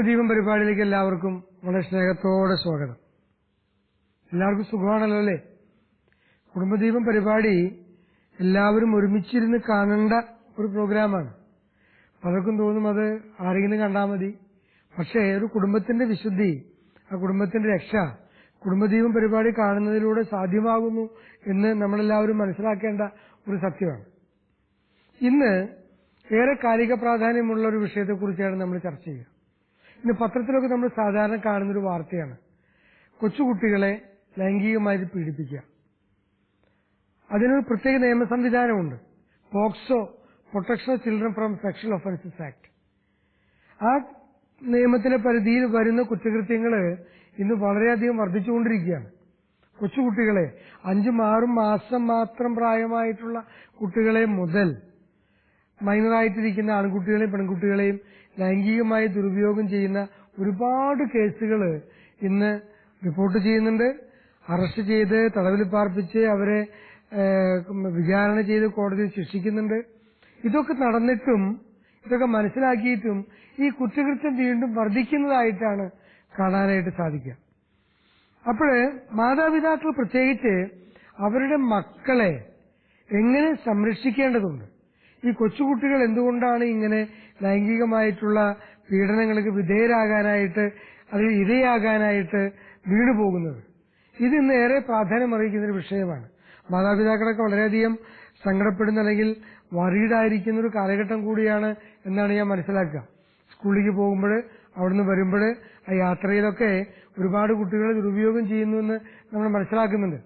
കുടുംബജീവൻ പരിപാടിയിലേക്ക് എല്ലാവർക്കും വളരെ സ്നേഹത്തോടെ സ്വാഗതം. എല്ലാവർക്കും സുഖമാണല്ലോ അല്ലേ? കുടുംബജീവൻ പരിപാടി എല്ലാവരും ഒരുമിച്ചിരുന്ന് കാണേണ്ട ഒരു പ്രോഗ്രാമാണ്. പലർക്കും തോന്നും അത് ആരെങ്കിലും കണ്ടാൽ മതി. പക്ഷേ ഒരു കുടുംബത്തിന്റെ വിശുദ്ധി, ആ കുടുംബത്തിന്റെ രക്ഷ കുടുംബജീവൻ പരിപാടി കാണുന്നതിലൂടെ സാധ്യമാകുന്നു എന്ന് നമ്മളെല്ലാവരും മനസ്സിലാക്കേണ്ട ഒരു സത്യമാണ്. ഇന്ന് ഏറെ കാലിക പ്രാധാന്യമുള്ള ഒരു വിഷയത്തെക്കുറിച്ചാണ് നമ്മൾ ചർച്ച ചെയ്യുക. ഇന്ന് പത്രത്തിലൊക്കെ നമ്മൾ സാധാരണ കാണുന്നൊരു വാർത്തയാണ് കൊച്ചുകുട്ടികളെ ലൈംഗികമായി പീഡിപ്പിക്കുക. അതിനൊരു പ്രത്യേക നിയമ സംവിധാനമുണ്ട്, POCSO, protection of children from sexual offences act. ആ നിയമത്തിലെ പരിധിയിൽ വരുന്ന കുറ്റകൃത്യങ്ങൾ ഇന്ന് വളരെയധികം വർദ്ധിച്ചുകൊണ്ടിരിക്കുകയാണ്. കൊച്ചുകുട്ടികളെ 5-6 മാസം മാത്രം പ്രായമായിട്ടുള്ള കുട്ടികളെ മുതൽ മൈനറായിട്ടിരിക്കുന്ന ആൺകുട്ടികളെയും പെൺകുട്ടികളെയും ലൈംഗികമായി ദുരുപയോഗം ചെയ്യുന്ന ഒരുപാട് കേസുകൾ ഇന്ന് റിപ്പോർട്ട് ചെയ്യുന്നുണ്ട്. അറസ്റ്റ് ചെയ്ത് തടവിൽ പാർപ്പിച്ച് അവരെ വിചാരണ ചെയ്ത് കോടതിയിൽ ശിക്ഷിക്കുന്നുണ്ട്. ഇതൊക്കെ നടന്നിട്ടും ഇതൊക്കെ മനസ്സിലാക്കിയിട്ടും ഈ കുറ്റകൃത്യം വീണ്ടും വർദ്ധിക്കുന്നതായിട്ടാണ് കാണാനായിട്ട് സാധിക്കുക. അപ്പോൾ മാതാപിതാക്കൾ പ്രത്യേകിച്ച് അവരുടെ മക്കളെ എങ്ങനെ സംരക്ഷിക്കേണ്ടതുണ്ട്. ഈ കൊച്ചുകുട്ടികൾ എന്തുകൊണ്ടാണ് ഇങ്ങനെ ലൈംഗികമായിട്ടുള്ള പീഡനങ്ങൾക്ക് വിധേയരാകാനായിട്ട് അല്ലെങ്കിൽ ഇരയാകാനായിട്ട് വീണുപോകുന്നത്? ഇത് ഇന്ന് ഏറെ പ്രാധാന്യം അറിയിക്കുന്ന ഒരു വിഷയമാണ്. മാതാപിതാക്കളൊക്കെ വളരെയധികം സങ്കടപ്പെടുന്ന അല്ലെങ്കിൽ വറീഡായിരിക്കുന്ന ഒരു കാലഘട്ടം കൂടിയാണ് എന്നാണ് ഞാൻ മനസ്സിലാക്കുക. സ്കൂളിലേക്ക് പോകുമ്പോൾ, അവിടുന്ന് വരുമ്പോൾ ആ യാത്രയിലൊക്കെ ഒരുപാട് കുട്ടികൾ ദുരുപയോഗം ചെയ്യുന്നുവെന്ന് നമ്മൾ മനസ്സിലാക്കുന്നുണ്ട്.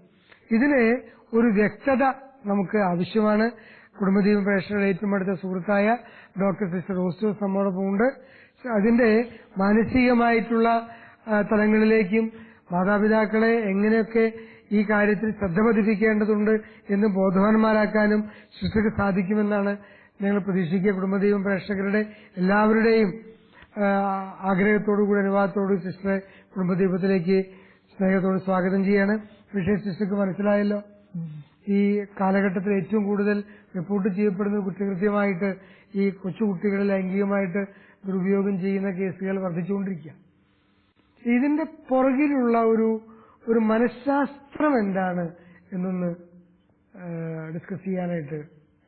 ഇതിന് ഒരു വ്യക്തത നമുക്ക് ആവശ്യമാണ്. കുടുംബജീവൻ പ്രേക്ഷകരുടെ ഏറ്റവും അടുത്ത സുഹൃത്തായ ഡോക്ടർ സിസ്റ്റർ റോസ്റ്റോസ് നമ്മോടൊപ്പം ഉണ്ട്. അതിന്റെ മാനസികമായിട്ടുള്ള തലങ്ങളിലേക്കും മാതാപിതാക്കളെ എങ്ങനെയൊക്കെ ഈ കാര്യത്തിൽ ശ്രദ്ധ പതിപ്പിക്കേണ്ടതുണ്ട് എന്ന് ബോധവാന്മാരാക്കാനും സിസ്റ്റർക്ക് സാധിക്കുമെന്നാണ് ഞങ്ങൾ പ്രതീക്ഷിക്കുക. കുടുംബജീവൻ പ്രേക്ഷകരുടെ എല്ലാവരുടെയും ആഗ്രഹത്തോടുകൂടി അനുവാദത്തോടുകൂടി സിസ്റ്ററെ കുടുംബദീപത്തിലേക്ക് സ്നേഹത്തോട് സ്വാഗതം ചെയ്യാണ്. വിഷയം സിസ്റ്റർക്ക് മനസ്സിലായല്ലോ. ഈ കാലഘട്ടത്തിൽ ഏറ്റവും കൂടുതൽ റിപ്പോർട്ട് ചെയ്യപ്പെടുന്ന കുറ്റകൃത്യമായിട്ട് ഈ കൊച്ചുകുട്ടികളെ ലൈംഗികമായിട്ട് ദുരുപയോഗം ചെയ്യുന്ന കേസുകൾ വർദ്ധിച്ചുകൊണ്ടിരിക്കുക. ഇതിന്റെ പുറകിലുള്ള ഒരു മനഃശാസ്ത്രം എന്താണ് എന്നൊന്ന് ഡിസ്കസ് ചെയ്യാനായിട്ട്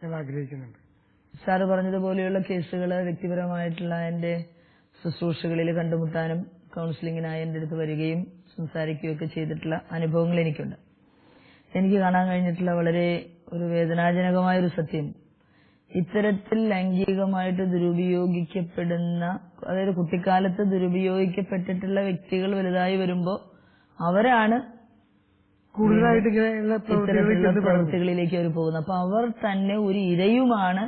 ഞാൻ ആഗ്രഹിക്കുന്നുണ്ട്. സാറ് പറഞ്ഞതുപോലെയുള്ള കേസുകൾ വ്യക്തിപരമായിട്ടുള്ള എന്റെ ശുശ്രൂഷകളിൽ കണ്ടുമുട്ടാനും കൗൺസിലിങ്ങിനായി എന്റെ അടുത്ത് വരികയും സംസാരിക്കുകയൊക്കെ ചെയ്തിട്ടുള്ള അനുഭവങ്ങൾ എനിക്കുണ്ട്. എനിക്ക് കാണാൻ കഴിഞ്ഞിട്ടുള്ള വളരെ ഒരു വേദനാജനകമായൊരു സത്യം, ഇത്തരത്തിൽ ലൈംഗികമായിട്ട് ദുരുപയോഗിക്കപ്പെടുന്ന, അതായത് കുട്ടിക്കാലത്ത് ദുരുപയോഗിക്കപ്പെട്ടിട്ടുള്ള വ്യക്തികൾ വലുതായി വരുമ്പോൾ അവരാണ് കൂടുതലായിട്ട് ഇത്തരത്തിലുള്ള പ്രവൃത്തികളിലേക്ക് അവർ പോകുന്നത്. അപ്പൊ അവർ തന്നെ ഒരു ഇരയുമാണ്,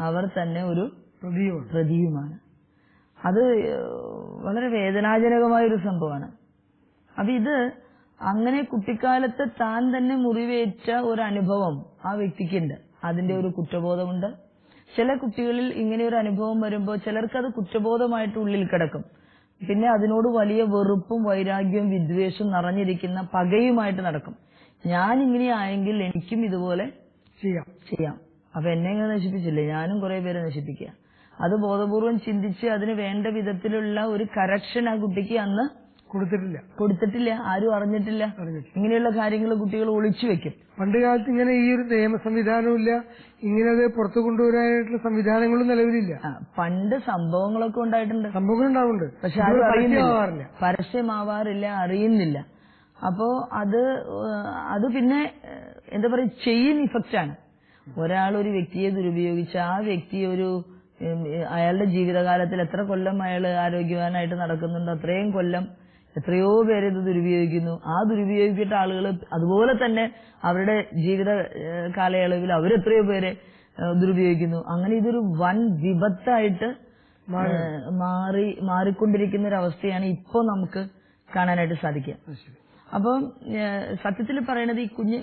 അവർ തന്നെ ഒരു പ്രതിയുമാണ്. അത് വളരെ വേദനാജനകമായൊരു സംഭവമാണ്. അപ്പൊ ഇത് അങ്ങനെ കുട്ടിക്കാലത്ത് താൻ തന്നെ മുറിവേറ്റ ഒരു അനുഭവം ആ വ്യക്തിക്കുണ്ട്. അതിന്റെ ഒരു കുറ്റബോധമുണ്ട്. ചില കുട്ടികളിൽ ഇങ്ങനെ ഒരു അനുഭവം വരുമ്പോൾ ചിലർക്കത് കുറ്റബോധമായിട്ട് ഉള്ളിൽ കിടക്കും. പിന്നെ അതിനോട് വലിയ വെറുപ്പും വൈരാഗ്യവും വിദ്വേഷവും നിറഞ്ഞിരിക്കുന്ന പകയുമായിട്ട് നടക്കും. ഞാൻ ഇങ്ങനെ ആയെങ്കിൽ എനിക്കും ഇതുപോലെ ചെയ്യാം. അപ്പൊ എന്നെ ഇങ്ങനെ നശിപ്പിച്ചില്ലേ, ഞാനും കുറെ പേരെ നശിപ്പിക്കുക. അത് ബോധപൂർവം ചിന്തിച്ച് അതിന് വേണ്ട വിധത്തിലുള്ള ഒരു കറക്ഷൻ ആ കുട്ടിക്ക് അന്ന് കൊടുത്തിട്ടില്ല. ആരും അറിഞ്ഞിട്ടില്ല. ഇങ്ങനെയുള്ള കാര്യങ്ങൾ കുട്ടികൾ ഒളിച്ചു വെക്കും. പണ്ട് കാലത്ത് ഇങ്ങനെ ഈ ഒരു നിയമ സംവിധാനവും ഇല്ല, ഇങ്ങനെ അത് പുറത്തു കൊണ്ടുവരാനായിട്ടുള്ള സംവിധാനങ്ങളും നിലവിലില്ല. പണ്ട് സംഭവങ്ങളൊക്കെ ഉണ്ടാവുന്നുണ്ട്, പക്ഷെ ആരും അറിയുന്നില്ല, പരസ്യമാവാറില്ല, അറിയുന്നില്ല. അപ്പോ അത് പിന്നെ എന്താ പറയുക, ചെയിൻ ഇഫക്റ്റ് ആണ്. ഒരാൾ ഒരു വ്യക്തിയെ ദുരുപയോഗിച്ച് ആ വ്യക്തി അയാളുടെ ജീവിതകാലത്തിൽ എത്ര കൊല്ലം അയാൾ ആരോഗ്യവാനായിട്ട് നടക്കുന്നുണ്ടോ അത്രയും കൊല്ലം എത്രയോ പേര് ഇത് ദുരുപയോഗിക്കുന്നു. ആ ദുരുപയോഗിച്ചിട്ട ആളുകൾ അതുപോലെ തന്നെ അവരുടെ ജീവിത കാലയളവിൽ അവരെത്രയോ പേരെ ദുരുപയോഗിക്കുന്നു. അങ്ങനെ ഇതൊരു വൻ വിപത്തായിട്ട് മാറിക്കൊണ്ടിരിക്കുന്ന ഒരു അവസ്ഥയാണ് ഇപ്പോൾ നമുക്ക് കാണാനായിട്ട് സാധിക്കുക. അപ്പം സത്യത്തിൽ പറയണത്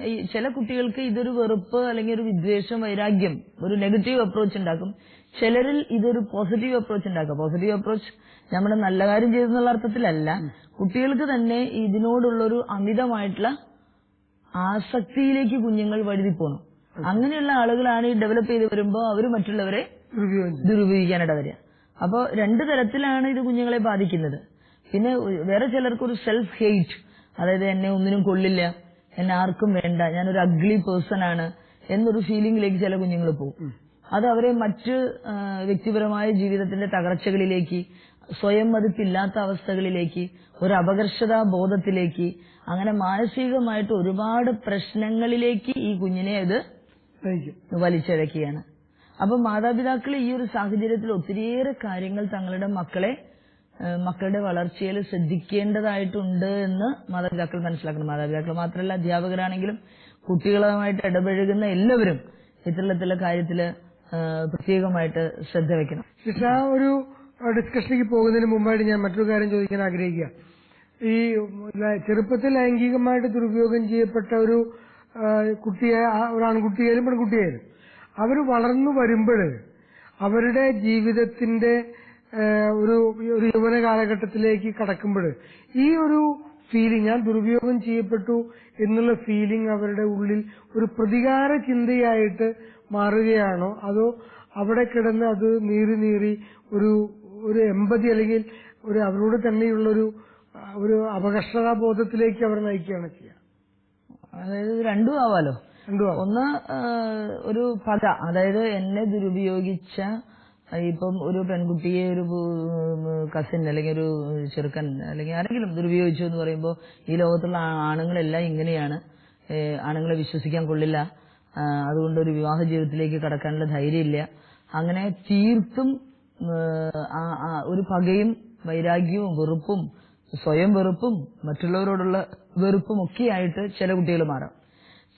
ഈ ചില കുട്ടികൾക്ക് ഇതൊരു വെറുപ്പ് അല്ലെങ്കിൽ ഒരു വിദ്വേഷം, വൈരാഗ്യം, ഒരു നെഗറ്റീവ് അപ്രോച്ച് ഉണ്ടാക്കും. ചിലരിൽ ഇതൊരു പോസിറ്റീവ് അപ്രോച്ച് ഉണ്ടാക്കുക. പോസിറ്റീവ് അപ്രോച്ച് നമ്മുടെ നല്ല കാര്യം ചെയ്തെന്നുള്ള അർത്ഥത്തിലല്ല, കുട്ടികൾക്ക് തന്നെ ഇതിനോടുള്ളൊരു അമിതമായിട്ടുള്ള ആസക്തിയിലേക്ക് കുഞ്ഞുങ്ങൾ വഴുതിപ്പോണം. അങ്ങനെയുള്ള ആളുകളാണ് ഈ ഡെവലപ്പ് ചെയ്ത് വരുമ്പോൾ അവർ മറ്റുള്ളവരെ ദുരുപയോഗിക്കാനായിട്ട് വരിക. അപ്പോൾ രണ്ടു തരത്തിലാണ് ഇത് കുഞ്ഞുങ്ങളെ ബാധിക്കുന്നത്. പിന്നെ വേറെ ചിലർക്കൊരു സെൽഫ് ഹെയ്റ്റ്, അതായത് എന്നെ ഒന്നിനും കൊള്ളില്ല, എന്നെ ആർക്കും വേണ്ട, ഞാനൊരു അഗ്ലി പേഴ്സൺ ആണ് എന്നൊരു ഫീലിംഗിലേക്ക് ചില കുഞ്ഞുങ്ങൾ പോകും. അത് അവരെ മറ്റ് വ്യക്തിപരമായ ജീവിതത്തിന്റെ തകർച്ചകളിലേക്ക്, സ്വയം മതിപ്പില്ലാത്ത അവസ്ഥകളിലേക്ക്, ഒരു അപകർഷതാ ബോധത്തിലേക്ക്, അങ്ങനെ മാനസികമായിട്ട് ഒരുപാട് പ്രശ്നങ്ങളിലേക്ക് ഈ കുഞ്ഞിനെ അത് വലിച്ചിഴക്കുകയാണ്. അപ്പൊ മാതാപിതാക്കൾ ഈ ഒരു സാഹചര്യത്തിൽ ഒത്തിരിയേറെ കാര്യങ്ങൾ തങ്ങളുടെ മക്കളുടെ വളർച്ചയിൽ ശ്രദ്ധിക്കേണ്ടതായിട്ടുണ്ട് എന്ന് മാതാപിതാക്കൾ മനസ്സിലാക്കണം. മാതാപിതാക്കൾ മാത്രമല്ല, അധ്യാപകരാണെങ്കിലും കുട്ടികളുമായിട്ട് ഇടപഴകുന്ന എല്ലാവരും ഇത്തരത്തിലുള്ള കാര്യത്തില് പ്രത്യേകമായിട്ട് ശ്രദ്ധ വെക്കണം. ഒരു ഡിസ്കഷനിലേക്ക് പോകുന്നതിന് മുമ്പായിട്ട് ഞാൻ മറ്റൊരു കാര്യം ചോദിക്കാൻ ആഗ്രഹിക്കുക. ഈ ചെറുപ്പത്തിൽ ലൈംഗികമായിട്ട് ദുരുപയോഗം ചെയ്യപ്പെട്ട ഒരു കുട്ടിയെ, ഒരു ആൺകുട്ടിയായാലും പെൺകുട്ടിയായാലും, അവർ വളർന്നു വരുമ്പോൾ അവരുടെ ജീവിതത്തിന്റെ ഒരു യൗവന കാലഘട്ടത്തിലേക്ക് കടക്കുമ്പോൾ ഈ ഒരു ഫീലിംഗ്, ഞാൻ ദുരുപയോഗം ചെയ്യപ്പെട്ടു എന്നുള്ള ഫീലിംഗ് അവരുടെ ഉള്ളിൽ ഒരു പ്രതികാര ചിന്തയായിട്ട് മാറുകയാണോ, അതോ അവിടെ കിടന്ന് അത് നീറി ഒരു എമ്പതി അല്ലെങ്കിൽ ഒരു അവരോട് തന്നെയുള്ള ഒരു അപകർഷതാബോധത്തിലേക്ക് അവർ നയിക്കുകയാണ് ചെയ്യുക? അതായത് രണ്ടും ആവാലോ. ഒന്ന് ഒരു പക, അതായത് എന്നെ ദുരുപയോഗിച്ച, ഇപ്പം ഒരു പെൺകുട്ടിയെ ഒരു കസിൻ അല്ലെങ്കിൽ ഒരു ചെറുക്കൻ അല്ലെങ്കിൽ ആരെങ്കിലും ദുരുപയോഗിച്ചു എന്ന് പറയുമ്പോൾ ഈ ലോകത്തുള്ള ആണുങ്ങളെല്ലാം ഇങ്ങനെയാണ്, ആണുങ്ങളെ വിശ്വസിക്കാൻ കൊള്ളില്ല, അതുകൊണ്ട് ഒരു വിവാഹ ജീവിതത്തിലേക്ക് കടക്കാനുള്ള ധൈര്യമില്ല, അങ്ങനെ തീർത്തും ഒരു പകയും വൈരാഗ്യവും വെറുപ്പും സ്വയം വെറുപ്പും മറ്റുള്ളവരോടുള്ള വെറുപ്പും ഒക്കെയായിട്ട് ചില കുട്ടികൾ മാറാം.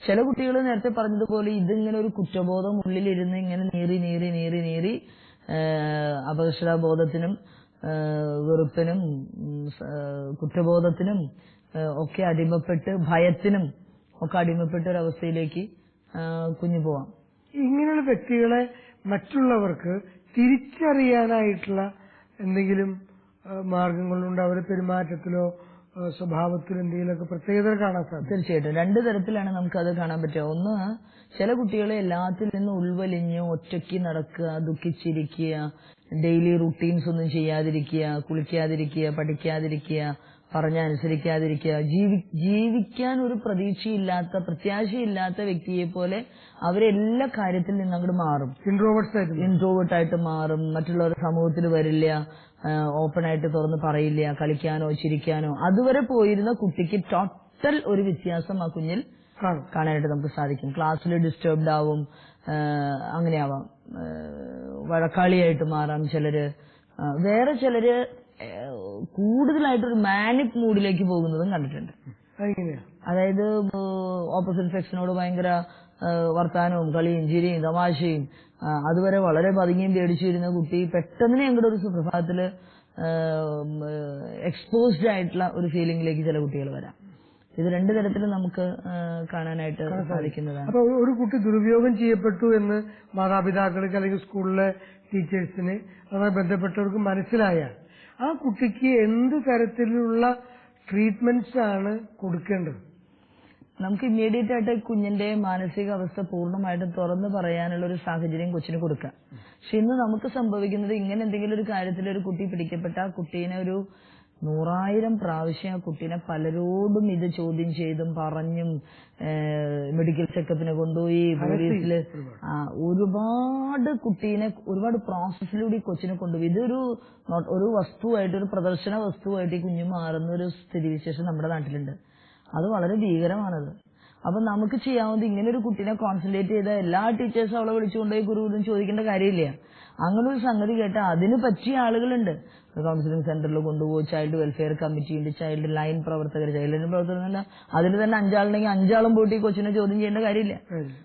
ചില കുട്ടികൾ നേരത്തെ പറഞ്ഞതുപോലെ ഇതിങ്ങനെ ഒരു കുറ്റബോധം ഉള്ളിലിരുന്ന് ഇങ്ങനെ നീറി അപകർഷതാബോധത്തിനും വെറുപ്പിനും കുറ്റബോധത്തിനും ഒക്കെ അടിമപ്പെട്ട്, ഭയത്തിനും ഒക്കെ അടിമപ്പെട്ട ഒരവസ്ഥയിലേക്ക് കുഞ്ഞു പോവാം. ഇങ്ങനെയുള്ള വ്യക്തികളെ മറ്റുള്ളവർക്ക് തിരിച്ചറിയാനായിട്ടുള്ള എന്തെങ്കിലും മാർഗങ്ങളുണ്ട്? അവരുടെ പെരുമാറ്റത്തിലോ സ്വഭാവത്തിലോ എന്തെങ്കിലുമൊക്കെ പ്രത്യേകത കാണാൻ സാധിക്കും? തീർച്ചയായിട്ടും രണ്ടു തരത്തിലാണ് നമുക്കത് കാണാൻ പറ്റുക. ഒന്ന്, ചില കുട്ടികളെ എല്ലാത്തിൽ നിന്നും ഉൾവലിഞ്ഞ് ഒറ്റയ്ക്ക് നടക്കുക, ദുഃഖിച്ചിരിക്കുക, ഡെയിലി റുട്ടീൻസ് ഒന്നും ചെയ്യാതിരിക്കുക, കുളിക്കാതിരിക്കുക, പഠിക്കാതിരിക്കുക, പറഞ്ഞനുസരിക്കാതിരിക്കുക, ജീവിക്കാൻ ഒരു പ്രത്യാശയില്ലാത്ത വ്യക്തിയെ പോലെ അവരെല്ലാ കാര്യത്തിൽ നിന്ന് അങ്ങോട്ട് മാറും. ഇൻട്രോവേർട്ട് ആയിട്ട് മാറും. മറ്റുള്ളവരുടെ സമൂഹത്തിൽ വരില്ല, ഓപ്പൺ ആയിട്ട് തുറന്ന് പറയില്ല, കളിക്കാനോ ചിരിക്കാനോ. അതുവരെ പോയിരുന്ന കുട്ടിക്ക് ടോട്ടൽ ഒരു വ്യത്യാസം ആ കുഞ്ഞിൽ കാണാനായിട്ട് നമുക്ക് സാധിക്കും. ക്ലാസ്സിൽ ഡിസ്റ്റർബ്ഡ് ആവും, അങ്ങനെയാവാം, വഴക്കാളിയായിട്ട് മാറാം ചിലര്. വേറെ ചിലര് കൂടുതലായിട്ടൊരു മാനിക് മൂഡിലേക്ക് പോകുന്നതും കണ്ടിട്ടുണ്ട്. അതായത് ഓപ്പോസിറ്റ് സെക്ഷനോട് ഭയങ്കര വർത്താനവും കളിയും ചിരിയും തമാശയും, അതുവരെ വളരെ പതുങ്ങിയും പേടിച്ചിരുന്ന കുട്ടി പെട്ടെന്ന് ഞങ്ങളുടെ ഒരു സുപ്രഭാതത്തില് എക്സ്പോസ്ഡ് ആയിട്ടുള്ള ഒരു ഫീലിംഗിലേക്ക് ചില കുട്ടികൾ വരാം. ഇത് രണ്ടു തരത്തിലും നമുക്ക് കാണാനായിട്ട് സാധിക്കുന്നതാണ്. അപ്പൊ ഒരു കുട്ടി ദുരുപയോഗം ചെയ്യപ്പെട്ടു എന്ന് മാതാപിതാക്കൾക്ക് അല്ലെങ്കിൽ സ്കൂളിലെ ടീച്ചേഴ്സിന് അതുമായി ബന്ധപ്പെട്ടവർക്ക് മനസ്സിലായാൽ ആ കുട്ടിക്ക് എന്ത് തരത്തിലുള്ള ട്രീറ്റ്മെന്റ്സ് ആണ് കൊടുക്കേണ്ടത്? നമുക്ക് ഇമ്മീഡിയറ്റ് ആയിട്ട് കുഞ്ഞിന്റെ മാനസികാവസ്ഥ പൂർണ്ണമായിട്ടും തുറന്നു പറയാനുള്ള ഒരു സാഹചര്യം കൊച്ചിന് കൊടുക്കാം. പക്ഷെ ഇന്ന് നമുക്ക് സംഭവിക്കുന്നത്, ഇങ്ങനെ എന്തെങ്കിലും ഒരു കാര്യത്തിൽ ഒരു കുട്ടി പിടിക്കപ്പെട്ട ആ കുട്ടീനെ ഒരു 100,000 പ്രാവശ്യം ആ കുട്ടീനെ പലരോടും ഇത് ചോദ്യം ചെയ്തും പറഞ്ഞും മെഡിക്കൽ ചെക്കപ്പിന് കൊണ്ടുപോയി പോലീസില് ഒരുപാട് പ്രോസസ്സിലൂടെ കൊച്ചിനെ കൊണ്ടുപോയി ഒരു വസ്തുവായിട്ട്, ഒരു പ്രദർശന വസ്തുവായിട്ട് ഈ കുഞ്ഞു മാറുന്ന ഒരു സ്ഥിതിവിശേഷം നമ്മുടെ നാട്ടിലുണ്ട്. അത് വളരെ ഭീകരമാണത്. അപ്പൊ നമുക്ക് ചെയ്യാവുന്നത്, ഇങ്ങനെ ഒരു കുട്ടീനെ കോൺസെൻട്രേറ്റ് ചെയ്ത എല്ലാ ടീച്ചേഴ്സും അവളെ വിളിച്ചുകൊണ്ടുപോയി ഗുരുവിനും ചോദിക്കേണ്ട കാര്യമില്ല. അങ്ങനെ ഒരു സംഗതി കേട്ടാൽ അതിന് പറ്റിയ ആളുകളുണ്ട്. കൗൺസിലിംഗ് സെന്ററിൽ കൊണ്ടുപോയി ചൈൽഡ് വെൽഫെയർ കമ്മിറ്റി ഉണ്ട്, ചൈൽഡ് ലൈൻ പ്രവർത്തകർ, ചൈൽഡ് ലൈൻ പ്രവർത്തകർ അതിന് തന്നെ 5 ആളുണ്ടെങ്കിൽ 5 ആളും പോയിട്ട് ഈ കൊച്ചിനെ ചോദ്യം ചെയ്യേണ്ട കാര്യമില്ല.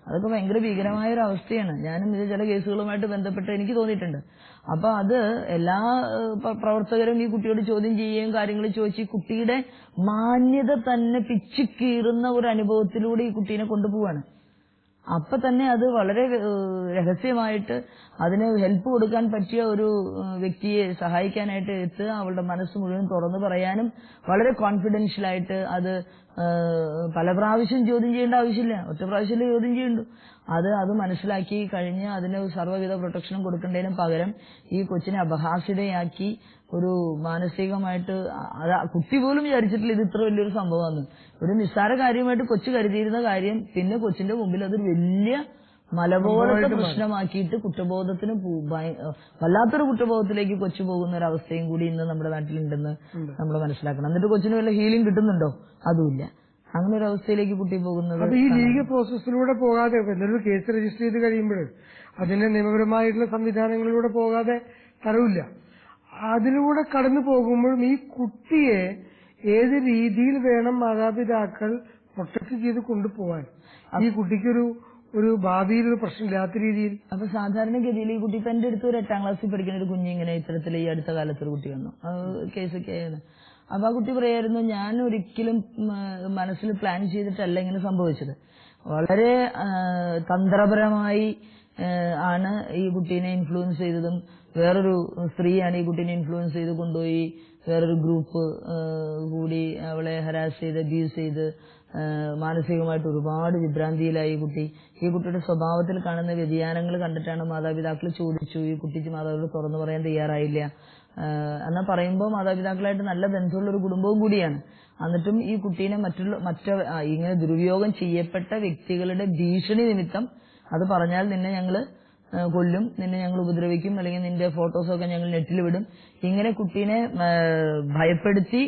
അതൊക്കെ ഭയങ്കര ഭീകരമായ ഒരു അവസ്ഥയാണ്. ഞാനും ഇത് ചില കേസുകളുമായിട്ട് ബന്ധപ്പെട്ട് എനിക്ക് തോന്നിയിട്ടുണ്ട്. അപ്പൊ അത് എല്ലാ പ്രവർത്തകരും ഈ കുട്ടിയോട് ചോദ്യം ചെയ്യുകയും കാര്യങ്ങൾ ചോദിച്ച് ഈ കുട്ടിയുടെ മാന്യത തന്നെ പിച്ചിക്കീറുന്ന ഒരു അനുഭവത്തിലൂടെ ഈ കുട്ടീനെ കൊണ്ടുപോവാണ്. അപ്പൊ തന്നെ അത് വളരെ രഹസ്യമായിട്ട് അതിന് ഹെൽപ്പ് കൊടുക്കാൻ പറ്റിയ ഒരു വ്യക്തിയെ സഹായിക്കാനായിട്ട് എത്തുക, അവളുടെ മനസ്സ് മുഴുവൻ തുറന്നു പറയാനും വളരെ കോൺഫിഡൻഷ്യലായിട്ട് അത് പല പ്രാവശ്യം ചോദ്യം ചെയ്യേണ്ട ആവശ്യമില്ല, ഒറ്റ പ്രാവശ്യമല്ലേ ചോദ്യം ചെയ്യുള്ളൂ. അത് മനസ്സിലാക്കി കഴിഞ്ഞ് അതിന് സർവ്വവിധ പ്രൊട്ടക്ഷനും കൊടുക്കേണ്ടതിനും പകരം ഈ കൊച്ചിനെ അപഹാസ്യതയാക്കി ഒരു മാനസികമായിട്ട് കുട്ടി പോലും വിചാരിച്ചിട്ടില്ല ഇത് ഇത്ര വലിയൊരു സംഭവമാണ്. ഒരു നിസ്സാര കാര്യമായിട്ട് കൊച്ചു കരുതിയിരുന്ന കാര്യം പിന്നെ കൊച്ചിന്റെ മുമ്പിൽ അതൊരു വലിയ മലപോലത്തെ പ്രശ്നമാക്കിയിട്ട് കുറ്റബോധത്തിന് വല്ലാത്തൊരു കുറ്റബോധത്തിലേക്ക് കൊച്ചു പോകുന്ന ഒരു അവസ്ഥയും കൂടി ഇന്ന് നമ്മുടെ നാട്ടിലുണ്ടെന്ന് നമ്മൾ മനസ്സിലാക്കണം. എന്നിട്ട് കൊച്ചിന് വല്ല ഹീലിംഗ് കിട്ടുന്നുണ്ടോ? അതുമില്ല. അങ്ങനെ ഒരു അവസ്ഥയിലേക്ക് കുട്ടി പോകുന്നത് ഈ ലീഗൽ പ്രോസസ്സിലൂടെ പോകാതെ എന്തൊരു കേസ് രജിസ്റ്റർ ചെയ്ത് കഴിയുമ്പോൾ അതിന്റെ നിയമപരമായിട്ടുള്ള സംവിധാനങ്ങളിലൂടെ പോകാതെ തരവില്ല. അതിലൂടെ കടന്നു പോകുമ്പോഴും ഈ കുട്ടിയെ ഏത് രീതിയിൽ വേണം മാതാപിതാക്കൾ പ്രൊട്ടക്ട് ചെയ്ത് കൊണ്ടുപോകാൻ, ഈ കുട്ടിക്കൊരു ഭാവിയിലൊരു പ്രശ്നമില്ലാത്ത രീതിയിൽ. അപ്പൊ സാധാരണഗതിയിൽ ഈ കുട്ടി ഇപ്പൊ എന്റെ അടുത്ത് ഒരു 8ാം ക്ലാസ്സിൽ പഠിക്കുന്ന ഒരു കുഞ്ഞിങ്ങനെ ഇത്തരത്തിൽ ഈ അടുത്ത കാലത്ത് ഒരു കുട്ടി വന്നു, കേസൊക്കെ ആയിരുന്നു. അപ്പൊ ആ കുട്ടി പറയായിരുന്നു, ഞാൻ ഒരിക്കലും മനസ്സിൽ പ്ലാൻ ചെയ്തിട്ടല്ല ഇങ്ങനെ സംഭവിച്ചത്. വളരെ തന്ത്രപരമായി ആണ് ഈ കുട്ടീനെ ഇൻഫ്ലുവൻസ് ചെയ്തതും. വേറൊരു സ്ത്രീയാണ് ഈ കുട്ടീനെ ഇൻഫ്ലുവൻസ് ചെയ്ത് കൊണ്ടുപോയി വേറൊരു ഗ്രൂപ്പ് കൂടി അവളെ ഹരാസ് ചെയ്ത് അബ്യൂസ് ചെയ്ത് മാനസികമായിട്ട് ഒരുപാട് വിഭ്രാന്തിയിലായി ഈ കുട്ടി. ഈ കുട്ടിയുടെ സ്വഭാവത്തിൽ കാണുന്ന വ്യതിയാനങ്ങൾ കണ്ടിട്ടാണ് മാതാപിതാക്കൾ ചോദിച്ചു. ഈ കുട്ടിക്ക് മാതാപിതാക്കൾ തുറന്നു പറയാൻ തയ്യാറായില്ല. എന്നാ പറയുമ്പോൾ മാതാപിതാക്കളായിട്ട് നല്ല ബന്ധമുള്ള ഒരു കുടുംബവും കൂടിയാണ്. എന്നിട്ടും ഈ കുട്ടീനെ ഇങ്ങനെ ദുരുപയോഗം ചെയ്യപ്പെട്ട വ്യക്തികളുടെ ഭീഷണി നിമിത്തം അത് പറഞ്ഞാൽ നിന്നെ ഞങ്ങള് കൊല്ലും, നിന്നെ ഞങ്ങൾ ഉപദ്രവിക്കും, അല്ലെങ്കിൽ നിന്റെ ഫോട്ടോസൊക്കെ ഞങ്ങൾ നെറ്റിൽ വിടും, ഇങ്ങനെ കുട്ടീനെ ഭയപ്പെടുത്തി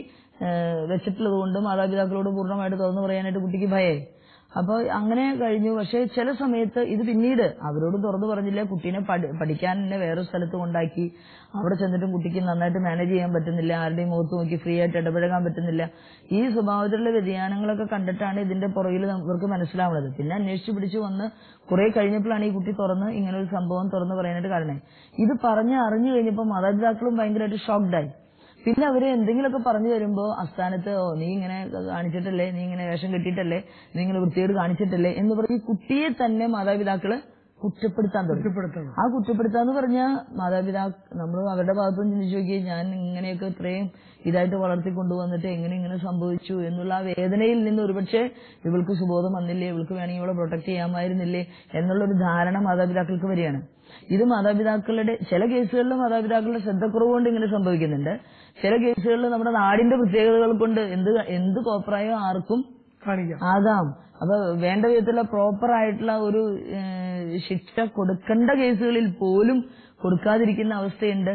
വെച്ചിട്ടുള്ളത് കൊണ്ട് മാതാപിതാക്കളോട് പൂർണ്ണമായിട്ട് തുറന്നു പറയാനായിട്ട് കുട്ടിക്ക് ഭയമായി. അപ്പൊ അങ്ങനെ കഴിഞ്ഞു. പക്ഷെ ചില സമയത്ത് ഇത് പിന്നീട് അവരോട് തുറന്നു പറഞ്ഞില്ല. കുട്ടീനെ പഠിക്കാൻ തന്നെ വേറെ സ്ഥലത്ത് കൊണ്ടാക്കി. അവിടെ ചെന്നിട്ടും കുട്ടിക്ക് നന്നായിട്ട് മാനേജ് ചെയ്യാൻ പറ്റുന്നില്ല, ആരുടെയും മുഖത്ത് നോക്കി ഫ്രീ ആയിട്ട് ഇടപഴകാൻ പറ്റുന്നില്ല. ഈ സ്വഭാവത്തിലുള്ള വ്യതിയാനങ്ങളൊക്കെ കണ്ടിട്ടാണ് ഇതിന്റെ പുറകിൽ ഇവർക്ക് മനസ്സിലാവുന്നത്. പിന്നെ അന്വേഷിച്ച് പിടിച്ചു വന്ന് കുറെ കഴിഞ്ഞപ്പോഴാണ് ഈ കുട്ടി ഇങ്ങനെ ഒരു സംഭവം തുറന്നു പറയാനായിട്ട് കാരണം. ഇത് അറിഞ്ഞു കഴിഞ്ഞപ്പോൾ മാതാപിതാക്കളും ഭയങ്കരമായിട്ട് ഷോക്ക്ഡായി. പിന്നെ അവര് എന്തെങ്കിലുമൊക്കെ പറഞ്ഞു തരുമ്പോ അസ്ഥാനത്ത് നീ ഇങ്ങനെ കാണിച്ചിട്ടല്ലേ, നീ ഇങ്ങനെ വേഷം കെട്ടിയിട്ടല്ലേ, നീ ഇങ്ങനെ വൃത്തിയോട് കാണിച്ചിട്ടല്ലേ എന്ന് പറഞ്ഞ് കുട്ടിയെ തന്നെ മാതാപിതാക്കള് കുറ്റപ്പെടുത്താൻ തുടങ്ങി. ആ കുറ്റപ്പെടുത്താന്ന് പറഞ്ഞാൽ നമ്മൾ അവരുടെ ഭാഗത്തുനിന്ന് ചിന്തിച്ചു നോക്കി, ഞാൻ ഇങ്ങനെയൊക്കെ ഇത്രയും ഇതായിട്ട് വളർത്തിക്കൊണ്ടുവന്നിട്ട് എങ്ങനെ സംഭവിച്ചു എന്നുള്ള ആ വേദനയിൽ നിന്ന് ഒരുപക്ഷെ ഇവൾക്ക് സുബോധം വന്നില്ലേ, ഇവൾക്ക് വേണമെങ്കിൽ ഇവളെ പ്രൊട്ടക്ട് ചെയ്യാമായിരുന്നില്ലേ എന്നുള്ളൊരു ധാരണ മാതാപിതാക്കൾക്ക് വരികയാണ്. ഇത് മാതാപിതാക്കളുടെ ചില കേസുകളിൽ മാതാപിതാക്കളുടെ ശ്രദ്ധക്കുറവ് കൊണ്ട് ഇങ്ങനെ സംഭവിക്കുന്നുണ്ട്. ചില കേസുകളിൽ നമ്മുടെ നാടിന്റെ പ്രത്യേകതകൾ കൊണ്ട് എന്ത് കോപ്രായോ ആർക്കും ആകാം. അപ്പൊ വേണ്ട വിധത്തിലുള്ള പ്രോപ്പർ ആയിട്ടുള്ള ഒരു ശിക്ഷ കൊടുക്കേണ്ട കേസുകളിൽ പോലും കൊടുക്കാതിരിക്കുന്ന അവസ്ഥയുണ്ട്.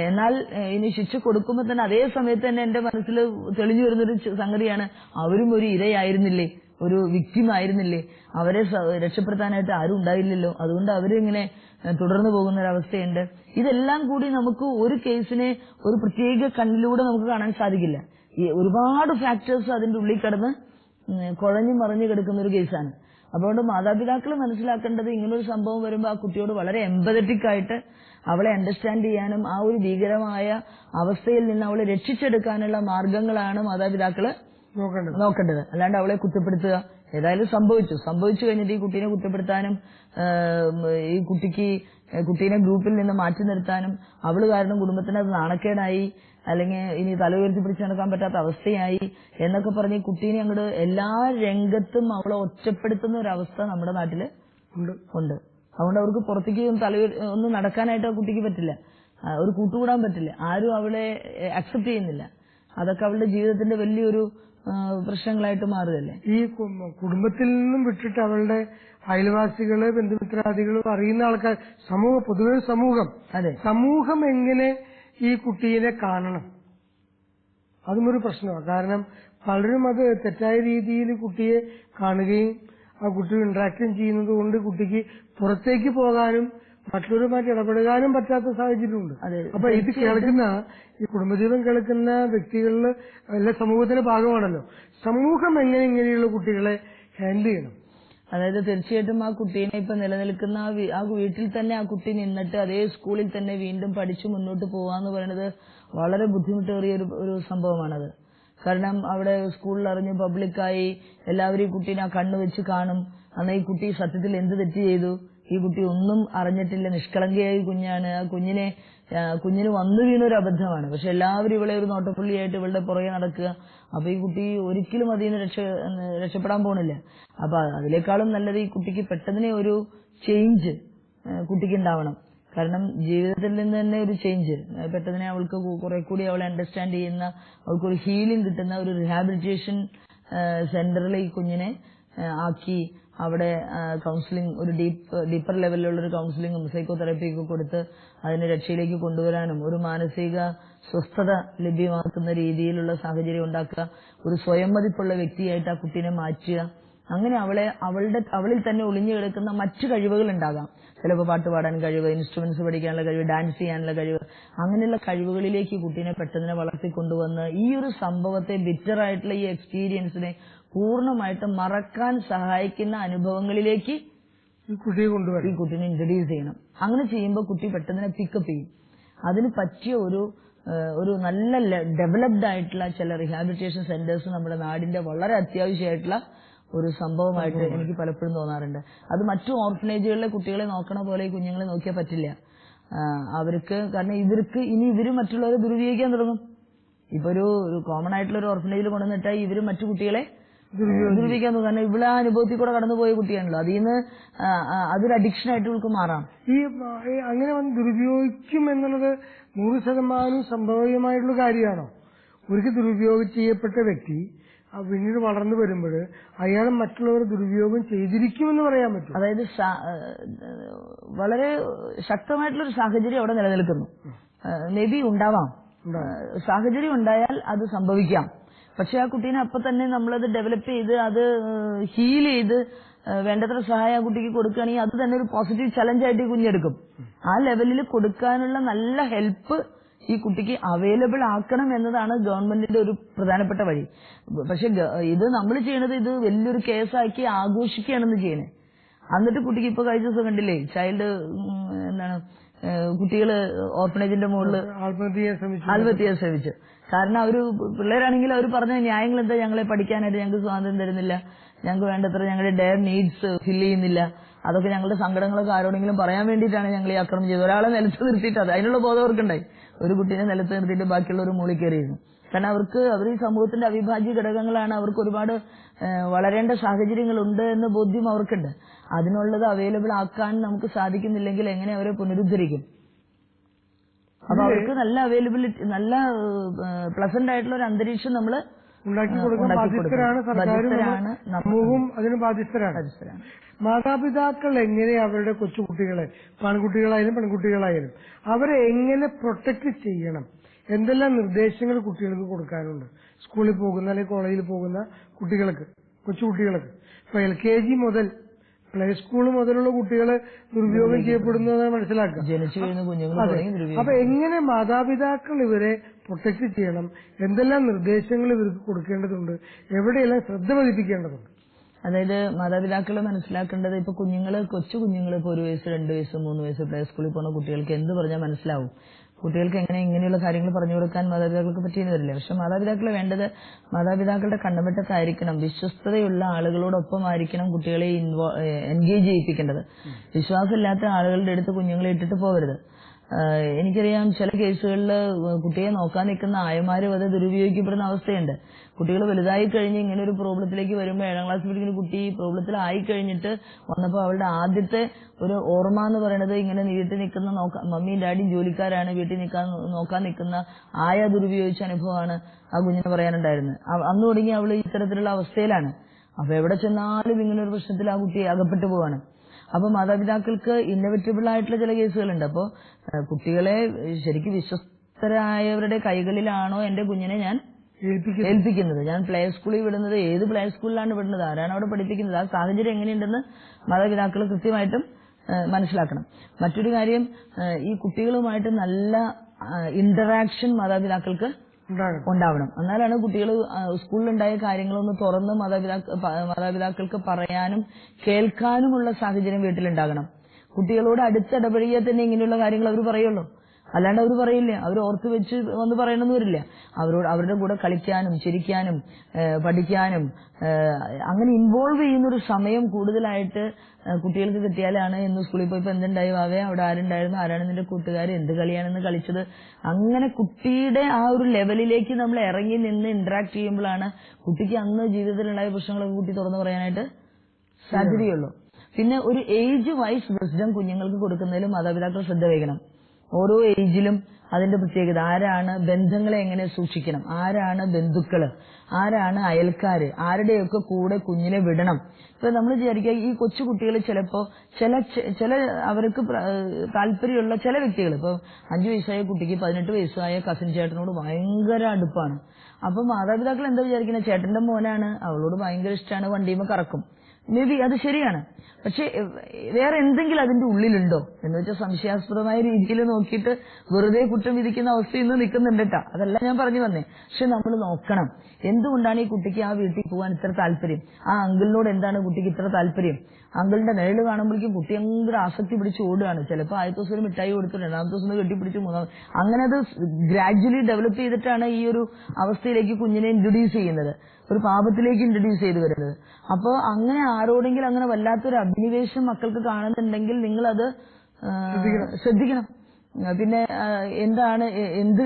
എന്നാൽ ഇനി ശിക്ഷ കൊടുക്കുമ്പോൾ തന്നെ അതേ സമയത്ത് തന്നെ എന്റെ മനസ്സിൽ തെളിഞ്ഞു വരുന്നൊരു സംഗതിയാണ്, അവരും ഒരു ഇരയായിരുന്നില്ലേ, ഒരു വിക്ടിം ആയിരുന്നില്ലേ, അവരെ രക്ഷപ്പെടുത്താനായിട്ട് ആരും ഉണ്ടായില്ലല്ലോ, അതുകൊണ്ട് അവരിങ്ങനെ തുടർന്നു പോകുന്ന ഒരവസ്ഥയുണ്ട്. ഇതെല്ലാം കൂടി നമുക്ക് ഒരു കേസിനെ ഒരു പ്രത്യേക കണ്ണിലൂടെ നമുക്ക് കാണാൻ സാധിക്കില്ല. ഈ ഒരുപാട് ഫാക്ടേഴ്സ് അതിന്റെ ഉള്ളിൽ കിടന്ന് കുഴഞ്ഞു മറിഞ്ഞു കിടക്കുന്ന ഒരു കേസാണ്. അതുകൊണ്ട് മാതാപിതാക്കൾ മനസ്സിലാക്കേണ്ടത് ഇങ്ങനൊരു സംഭവം വരുമ്പോൾ ആ കുട്ടിയോട് വളരെ എംപതറ്റിക് ആയിട്ട് അവളെ അണ്ടർസ്റ്റാൻഡ് ചെയ്യാനും ആ ഒരു ഭീകരമായ അവസ്ഥയിൽ നിന്ന് അവളെ രക്ഷിച്ചെടുക്കാനുള്ള മാർഗങ്ങളാണ് മാതാപിതാക്കള് നോക്കേണ്ടത്. അല്ലാണ്ട് അവളെ കുറ്റപ്പെടുത്തുക. ഏതായാലും സംഭവിച്ചു കഴിഞ്ഞിട്ട് ഈ കുട്ടീനെ കുറ്റപ്പെടുത്താനും ഈ കുട്ടീനെ ഗ്രൂപ്പിൽ നിന്ന് മാറ്റി നിർത്താനും അവള് കാരണം കുടുംബത്തിന് അത് നാണക്കേടായി, അല്ലെങ്കിൽ ഇനി തല ഉയർത്തി പിടിച്ചു നടക്കാൻ പറ്റാത്ത അവസ്ഥയായി എന്നൊക്കെ പറഞ്ഞ് ഈ കുട്ടീനെ അങ്ങോട്ട് എല്ലാ രംഗത്തും അവളെ ഒറ്റപ്പെടുത്തുന്ന ഒരവസ്ഥ നമ്മുടെ നാട്ടില് ഉണ്ട്. അതുകൊണ്ട് അവർക്ക് പുറത്തേക്ക് ഒന്നും നടക്കാനായിട്ട് ആ കുട്ടിക്ക് പറ്റില്ല, ഒരു കൂട്ടുകൂടാൻ പറ്റില്ല, ആരും അവളെ അക്സെപ്റ്റ് ചെയ്യുന്നില്ല. അതൊക്കെ അവളുടെ ജീവിതത്തിന്റെ വലിയൊരു പ്രശ്നങ്ങളായിട്ട് മാറുകയല്ലേ. ഈ കുടുംബത്തിൽ നിന്നും വിട്ടിട്ട് അവളുടെ അയൽവാസികള്, ബന്ധുമിത്രാദികളും, അറിയുന്ന ആൾക്കാർ, പൊതുവെ സമൂഹം എങ്ങനെ ഈ കുട്ടീനെ കാണണം, അതും ഒരു പ്രശ്നമാണ്. കാരണം പലരും അത് തെറ്റായ രീതിയിൽ കുട്ടിയെ കാണുകയും ആ കുട്ടി ഇന്ററാക്ഷൻ ചെയ്യുന്നത് കൊണ്ട് കുട്ടിക്ക് പുറത്തേക്ക് പോകാനും മറ്റുള്ളവരുമായിട്ട് ഇടപെടാനും പറ്റാത്ത സാഹചര്യമുണ്ട്. അപ്പൊ ഇത് കേൾക്കുന്ന ഈ കുടുംബജീവൻ കേൾക്കുന്ന വ്യക്തികളിൽ എല്ലാ സമൂഹത്തിന്റെ ഭാഗമാണല്ലോ. സമൂഹം എങ്ങനെ ഇങ്ങനെയുള്ള കുട്ടികളെ ഹാൻഡിൽ ചെയ്യണം? അതായത് തീർച്ചയായിട്ടും ആ കുട്ടീനെ ഇപ്പൊ നിലനിൽക്കുന്ന ആ വീട്ടിൽ തന്നെ ആ കുട്ടി നിന്നിട്ട് അതേ സ്കൂളിൽ തന്നെ വീണ്ടും പഠിച്ചു മുന്നോട്ട് പോവാന്ന് പറയുന്നത് വളരെ ബുദ്ധിമുട്ടേറിയ ഒരു സംഭവമാണത്. കാരണം അവിടെ സ്കൂളിൽ അറിഞ്ഞ് പബ്ലിക്കായി എല്ലാവരും ഈ കുട്ടീനെ ആ കണ്ണു വെച്ച് കാണും. അന്ന് ഈ കുട്ടി സത്യത്തിൽ എന്ത് തെറ്റ് ചെയ്തു, ഈ കുട്ടി ഒന്നും അറിഞ്ഞിട്ടില്ല, നിഷ്കളങ്കയായ കുഞ്ഞാണ്, ആ കുഞ്ഞിനെ കുഞ്ഞിന് വന്നു വീണൊരു അബദ്ധമാണ്. പക്ഷെ എല്ലാവരും ഇവളെ ഒരു നോട്ടപ്പുള്ളിയായിട്ട് ഇവളുടെ പുറകെ നടക്കുക. അപ്പൊ ഈ കുട്ടി ഒരിക്കലും അതിൽ നിന്ന് രക്ഷപ്പെടാൻ പോണില്ല. അപ്പൊ അതിനേക്കാളും നല്ലത് ഈ കുട്ടിക്ക് പെട്ടെന്ന് ഒരു ചേഞ്ച് കുട്ടിക്ക് ഉണ്ടാവണം. കാരണം ജീവിതത്തിൽ നിന്ന് തന്നെ ഒരു ചേഞ്ച് പെട്ടെന്ന് അവൾക്ക് കുറെ കൂടി അവളെ അണ്ടർസ്റ്റാൻഡ് ചെയ്യുന്ന, അവൾക്കൊരു ഹീലിംഗ് കിട്ടുന്ന ഒരു റിഹാബിലിറ്റേഷൻ സെന്ററിൽ ഈ കുഞ്ഞിനെ ആക്കി അവിടെ കൗൺസിലിംഗ്, ഒരു ഡീപ്പർ ലെവലിലുള്ള ഒരു കൗൺസിലിംഗും സൈക്കോതെറാപ്പിയൊക്കെ കൊടുത്ത് അതിനെ രക്ഷയിലേക്ക് കൊണ്ടുവരാനും ഒരു മാനസിക സ്വസ്ഥത ലഭ്യമാക്കുന്ന രീതിയിലുള്ള സാഹചര്യം ഉണ്ടാക്കുക, ഒരു സ്വയം മതിപ്പുള്ള വ്യക്തിയായിട്ട് ആ കുട്ടീനെ മാറ്റുക. അങ്ങനെ അവളിൽ തന്നെ ഒളിഞ്ഞു കിടക്കുന്ന മറ്റു കഴിവുകൾ ഉണ്ടാകാം. ചിലപ്പോൾ പാട്ട് പാടാൻ കഴിവ്, ഇൻസ്ട്രുമെന്റ്സ് പഠിക്കാനുള്ള കഴിവ്, ഡാൻസ് ചെയ്യാനുള്ള കഴിവ്, അങ്ങനെയുള്ള കഴിവുകളിലേക്ക് കുട്ടീനെ പെട്ടെന്ന് വളർത്തിക്കൊണ്ടുവന്ന് ഈ ഒരു സംഭവത്തെ, ബിറ്ററായിട്ടുള്ള ഈ എക്സ്പീരിയൻസിനെ പൂർണ്ണമായിട്ട് മറക്കാൻ സഹായിക്കുന്ന അനുഭവങ്ങളിലേക്ക് ഈ കുട്ടീനെ ഇൻട്രൊഡ്യൂസ് ചെയ്യണം. അങ്ങനെ ചെയ്യുമ്പോൾ കുട്ടി പെട്ടെന്ന് പിക്കപ്പ് ചെയ്യും. അതിന് പറ്റിയ ഒരു നല്ല ഡെവലപ്ഡ് ആയിട്ടുള്ള ചില റിഹാബിലിറ്റേഷൻ സെന്റേഴ്സ് നമ്മുടെ നാടിന്റെ വളരെ അത്യാവശ്യമായിട്ടുള്ള ഒരു സംഭവമായിട്ട് എനിക്ക് പലപ്പോഴും തോന്നാറുണ്ട്. അത് മറ്റു ഓർഫനേജുകളിലെ കുട്ടികളെ നോക്കണ പോലെ ഈ കുഞ്ഞുങ്ങളെ നോക്കിയാൽ പറ്റില്ല അവർക്ക്. കാരണം ഇവര് മറ്റുള്ളവരെ ദുരുപയോഗിക്കാൻ തുടങ്ങും. ഇപ്പൊ ഒരു കോമൺ ആയിട്ടുള്ള ഒരു ഓർഫനേജിൽ കൊണ്ടുവന്നിട്ടാൽ ഇവര് മറ്റു കുട്ടികളെ ദുരുപയോഗിക്കാൻ തോന്നും. കാരണം ഇവിടെ ആ അനുഭവത്തിൽ കൂടെ കടന്നുപോയ കുട്ടിയാണല്ലോ. അതിൽ നിന്ന് അതൊരു അഡിക്ഷൻ ആയിട്ട് ഇവൾക്ക് മാറാം. അങ്ങനെ വന്ന് ദുരുപയോഗിക്കും എന്നുള്ളത് 100% സംഭവ്യമായിട്ടുള്ള കാര്യമാണോ? ഒരിക്കൽ ദുരുപയോഗം ചെയ്യപ്പെട്ട വ്യക്തി പിന്നീട് വളർന്നു വരുമ്പോൾ അയാൾ മറ്റുള്ളവർ ദുരുപയോഗം ചെയ്തിരിക്കുമെന്ന് പറയാൻ പറ്റും. അതായത് വളരെ ശക്തമായിട്ടുള്ളൊരു സാഹചര്യം അവിടെ നിലനിൽക്കുന്നു. മേ ബി ഉണ്ടാവാം, സാഹചര്യം ഉണ്ടായാൽ അത് സംഭവിക്കാം. പക്ഷെ ആ കുട്ടീനെ അപ്പൊ തന്നെ നമ്മളത് ഡെവലപ്പ് ചെയ്ത് അത് ഹീൽ ചെയ്ത് വേണ്ടത്ര സഹായം ആ കുട്ടിക്ക് കൊടുക്കുകയാണെങ്കിൽ അത് തന്നെ ഒരു പോസിറ്റീവ് ചലഞ്ചായിട്ട് കുഞ്ഞെടുക്കും. ആ ലെവലിൽ കൊടുക്കാനുള്ള നല്ല ഹെൽപ്പ് ഈ കുട്ടിക്ക് അവൈലബിൾ ആക്കണം എന്നതാണ് ഗവൺമെന്റിന്റെ ഒരു പ്രധാനപ്പെട്ട വഴി. പക്ഷെ ഇത് നമ്മൾ ചെയ്യണത് ഇത് വലിയൊരു കേസാക്കി ആഘോഷിക്കുകയാണെന്ന് ചെയ്യണേ. എന്നിട്ട് കുട്ടിക്ക് ഇപ്പൊ കഴിഞ്ഞ ദിവസം കണ്ടില്ലേ, ചൈൽഡ് കുട്ടികള് ഓർഫനേജിന്റെ മുകളിൽ ആത്മഹത്യ ചെയ്യാൻ ശ്രമിച്ചു. കാരണം അവര് പിള്ളേരാണെങ്കിൽ അവർ പറഞ്ഞ ന്യായങ്ങൾ എന്താ, ഞങ്ങളെ പഠിക്കാനായിട്ട് ഞങ്ങൾക്ക് സ്വാതന്ത്ര്യം തരുന്നില്ല, ഞങ്ങൾക്ക് വേണ്ടത്ര ഞങ്ങളുടെ ഡെയർ നീഡ്സ് ഫില്ല് ചെയ്യുന്നില്ല, അതൊക്കെ ഞങ്ങളുടെ സങ്കടങ്ങളൊക്കെ ആരോടെങ്കിലും പറയാൻ വേണ്ടിയിട്ടാണ് ഞങ്ങൾ ഈ ആക്രമണം ചെയ്തത്. ഒരാളെ നിലത്ത് നിർത്തിയിട്ട് അതിനുള്ള ബോധം അവർക്കുണ്ടായി. ഒരു കുട്ടീനെ നിലത്ത് നിർത്തിയിട്ട് ബാക്കിയുള്ളവർ മൂളി കയറിയിരുന്നു. കാരണം അവർ ഈ സമൂഹത്തിന്റെ അവിഭാജ്യ ഘടകങ്ങളാണ്, അവർക്ക് ഒരുപാട് വളരേണ്ട സാഹചര്യങ്ങളുണ്ട് എന്ന ബോധ്യം അവർക്കുണ്ട്. അതിനുള്ളത് അവൈലബിൾ ആക്കാൻ നമുക്ക് സാധിക്കുന്നില്ലെങ്കിൽ എങ്ങനെ അവരെ പുനരുദ്ധരിക്കും? അപ്പൊ അവർക്ക് നല്ല അവൈലബിലിറ്റി, നല്ല പ്ലസന്റ് ആയിട്ടുള്ള ഒരു അന്തരീക്ഷം നമ്മൾ ഉണ്ടാക്കി കൊടുക്കാൻ സമൂഹവും അതിന് ബാധ്യസ്ഥരാണ്. മാതാപിതാക്കൾ എങ്ങനെ അവരുടെ കൊച്ചുകുട്ടികളെ, ആൺകുട്ടികളായാലും പെൺകുട്ടികളായാലും, അവരെ എങ്ങനെ പ്രൊട്ടക്ട് ചെയ്യണം? എന്തെല്ലാം നിർദ്ദേശങ്ങൾ കുട്ടികൾക്ക് കൊടുക്കാനുണ്ട്? സ്കൂളിൽ പോകുന്ന അല്ലെങ്കിൽ കോളേജിൽ പോകുന്ന കുട്ടികൾക്ക്, കൊച്ചുകുട്ടികൾക്ക്, ഇപ്പൊ LKG മുതൽ പ്ലേ സ്കൂൾ മുതലുള്ള കുട്ടികള് ദുരുപയോഗം ചെയ്യപ്പെടുന്നതാണ് മനസ്സിലാക്കുക. അപ്പൊ എങ്ങനെ മാതാപിതാക്കൾ ഇവരെ പ്രൊട്ടക്ട് ചെയ്യണം? എന്തെല്ലാം നിർദ്ദേശങ്ങൾ ഇവർക്ക് കൊടുക്കേണ്ടതുണ്ട്? എവിടെയെല്ലാം ശ്രദ്ധ പതിപ്പിക്കേണ്ടതുണ്ട്? അതായത് മാതാപിതാക്കൾ മനസ്സിലാക്കേണ്ടത്, ഇപ്പൊ കൊച്ചു കുഞ്ഞുങ്ങൾ, ഇപ്പൊ 1 വയസ്സ് 2 വയസ്സ് 3 വയസ്സ് പ്ലേ സ്കൂളിൽ പോകുന്ന കുട്ടികൾക്ക് എന്ത് പറഞ്ഞാൽ മനസ്സിലാവും? കുട്ടികൾക്ക് ഇങ്ങനെയുള്ള കാര്യങ്ങൾ പറഞ്ഞു കൊടുക്കാൻ മാതാപിതാക്കൾക്ക് പറ്റിയെന്ന് വരില്ല. പക്ഷെ മാതാപിതാക്കൾ വേണ്ടത് മാതാപിതാക്കളുടെ കണ്ണുവെട്ടത്തായിരിക്കണം, വിശ്വസ്തതയുള്ള ആളുകളോടൊപ്പം ആയിരിക്കണം കുട്ടികളെ എൻഗേജ് ചെയ്യിപ്പിക്കേണ്ടത്. വിശ്വാസമില്ലാത്ത ആളുകളുടെ അടുത്ത് കുഞ്ഞുങ്ങളെ ഇട്ടിട്ട് പോകരുത്. എനിക്കറിയാം ചില കേസുകളിൽ കുട്ടിയെ നോക്കാൻ നിൽക്കുന്ന ആയമാരും അത് ദുരുപയോഗിക്കപ്പെടുന്ന അവസ്ഥയുണ്ട്. കുട്ടികൾ വലുതായി കഴിഞ്ഞ് ഇങ്ങനെ ഒരു പ്രോബ്ലത്തിലേക്ക് വരുമ്പോൾ 7ാം ക്ലാസ്സിൽ പഠിക്കുന്ന കുട്ടി പ്രോബ്ലത്തിലായി കഴിഞ്ഞിട്ട് വന്നപ്പോൾ അവളുടെ ആദ്യത്തെ ഒരു ഓർമ്മ എന്ന് പറയുന്നത് ഇങ്ങനെ വീട്ടിൽ നിൽക്കുന്ന മമ്മിയും ഡാഡിയും ജോലിക്കാരാണ്, വീട്ടിൽ നോക്കാൻ നിൽക്കുന്ന ആയ ദുരുപയോഗിച്ച അനുഭവമാണ് ആ കുഞ്ഞിന് പറയാനുണ്ടായിരുന്നത്. അന്ന് തുടങ്ങി അവൾ ഇത്തരത്തിലുള്ള അവസ്ഥയിലാണ്. അപ്പൊ എവിടെ ചെന്നാലും ഇങ്ങനെ ഒരു പ്രശ്നത്തിൽ ആ കുട്ടി അകപ്പെട്ടു പോവാണ്. അപ്പൊ മാതാപിതാക്കൾക്ക് ഇന്നോവേറ്റബിൾ ആയിട്ടുള്ള ചില കേസുകളുണ്ട്. അപ്പോ കുട്ടികളെ ശരിക്കും വിശ്വസ്തരായവരുടെ കൈകളിലാണോ എന്റെ കുഞ്ഞിനെ ഞാൻ ഏൽപ്പിക്കുന്നത്? ഞാൻ പ്ലേ സ്കൂളിൽ വിടുന്നത് ഏത് പ്ലേ സ്കൂളിലാണ് വിടുന്നത്? ആരാണ് അവിടെ പഠിപ്പിക്കുന്നത്? ആ സാഹചര്യം എങ്ങനെയുണ്ടെന്ന് മാതാപിതാക്കൾ കൃത്യമായിട്ടും മനസ്സിലാക്കണം. മറ്റൊരു കാര്യം, ഈ കുട്ടികളുമായിട്ട് നല്ല ഇന്ററാക്ഷൻ മാതാപിതാക്കൾക്ക് ഉണ്ടാവണം. എന്നാലാണ് കുട്ടികൾ സ്കൂളിലുണ്ടായ കാര്യങ്ങളൊന്ന് തുറന്ന് മാതാപിതാക്കൾക്ക് പറയാനും കേൾക്കാനുമുള്ള സാഹചര്യം വീട്ടിലുണ്ടാകണം. കുട്ടികളോട് അടുത്തിടപഴകിയാൽ തന്നെ ഇങ്ങനെയുള്ള കാര്യങ്ങൾ അവർ പറയുള്ളൂ. അല്ലാണ്ട് അവർ പറയില്ല, അവർ ഓർത്ത് വെച്ച് വന്ന് പറയണമെന്ന് വരില്ല. അവരുടെ കൂടെ കളിക്കാനും ചിരിക്കാനും പഠിക്കാനും അങ്ങനെ ഇൻവോൾവ് ചെയ്യുന്നൊരു സമയം കൂടുതലായിട്ട് കുട്ടികൾക്ക് കിട്ടിയാലാണ് ഇന്ന് സ്കൂളിൽ പോയപ്പോ എന്തുണ്ടായി വാവേ, അവിടെ ആരുണ്ടായിരുന്നു, ആരാണ് നിന്റെ കൂട്ടുകാർ, എന്ത് കളിയാണെന്ന് കളിച്ചത്, അങ്ങനെ കുട്ടിയുടെ ആ ഒരു ലെവലിലേക്ക് നമ്മൾ ഇറങ്ങി നിന്ന് ഇന്ററാക്ട് ചെയ്യുമ്പോഴാണ് കുട്ടിക്ക് അന്ന് ജീവിതത്തിലുണ്ടായ പ്രശ്നങ്ങളൊക്കെ കുട്ടി തുറന്നു പറയാനായിട്ട് സാധ്യതയുള്ളൂ. പിന്നെ ഒരു ഏജ് വൈസ് വിസ്ഡം കുഞ്ഞുങ്ങൾക്ക് കൊടുക്കുന്നതിലും മാതാപിതാക്കൾ ശ്രദ്ധ വയ്ക്കണം. ഓരോ ഏജിലും അതിന്റെ പ്രത്യേകത, ആരാണ് ബന്ധങ്ങളെ എങ്ങനെ സൂക്ഷിക്കണം, ആരാണ് ബന്ധുക്കള്, ആരാണ് അയൽക്കാര്, ആരുടെയൊക്കെ കൂടെ കുഞ്ഞിനെ വിടണം. ഇപ്പൊ നമ്മൾ വിചാരിക്കുക ഈ കൊച്ചു കുട്ടികൾ ചിലപ്പോ ചില അവർക്ക് താല്പര്യമുള്ള ചില വ്യക്തികൾ, ഇപ്പൊ 5 വയസ്സായ കുട്ടിക്ക് 18 വയസ്സായ കസിൻ ചേട്ടനോട് ഭയങ്കര അടുപ്പാണ്. അപ്പൊ മാതാപിതാക്കൾ എന്താ വിചാരിക്കുന്നത്, ചേട്ടന്റെ മോനാണ്, അവളോട് ഭയങ്കര ഇഷ്ടമാണ്, വണ്ടിയുമ്പോ കറക്കും. മേ ബി അത് ശരിയാണ്. പക്ഷെ വേറെ എന്തെങ്കിലും അതിന്റെ ഉള്ളിലുണ്ടോ എന്ന് വെച്ചാൽ സംശയാസ്പദമായ രീതിയിൽ നോക്കിയിട്ട് വെറുതെ കുറ്റം വിധിക്കുന്ന അവസ്ഥ ഇന്ന് നിൽക്കുന്നുണ്ട് കേട്ടാ. അതല്ല ഞാൻ പറഞ്ഞു വന്നേ. പക്ഷെ നമ്മൾ നോക്കണം, എന്തുകൊണ്ടാണ് ഈ കുട്ടിക്ക് ആ വീട്ടിൽ പോകാൻ ഇത്ര താല്പര്യം, ആ അങ്കിളിനോട് എന്താണ് കുട്ടിക്ക് ഇത്ര താല്പര്യം. അങ്കിളിന്റെ നിഴല് കാണുമ്പോഴേക്കും കുട്ടി ഭയങ്കര ആസക്തി പിടിച്ച് ഓടുകയാണ്. ചിലപ്പോൾ ആദ്യത്തെ ദിവസം ഒരു മിഠായി കൊടുത്തു, 2ാമത്തെ ദിവസം കെട്ടിപ്പിടിച്ച്, അങ്ങനെ അത് ഗ്രാജുവലി ഡെവലപ്പ് ചെയ്തിട്ടാണ് ഈ ഒരു അവസ്ഥയിലേക്ക് കുഞ്ഞിനെ ഇൻട്രൊഡ്യൂസ് ചെയ്യുന്നത്, ഒരു പാപത്തിലേക്ക് ഇൻട്രൊഡ്യൂസ് ചെയ്ത് വരുന്നത്. അപ്പോൾ അങ്ങനെ ആരോടെങ്കിലും അങ്ങനെ വല്ലാത്തൊരു അഭിനിവേശം മക്കൾക്ക് കാണുന്നുണ്ടെങ്കിൽ നിങ്ങളത് ശ്രദ്ധിക്കണം. പിന്നെ എന്താണ്,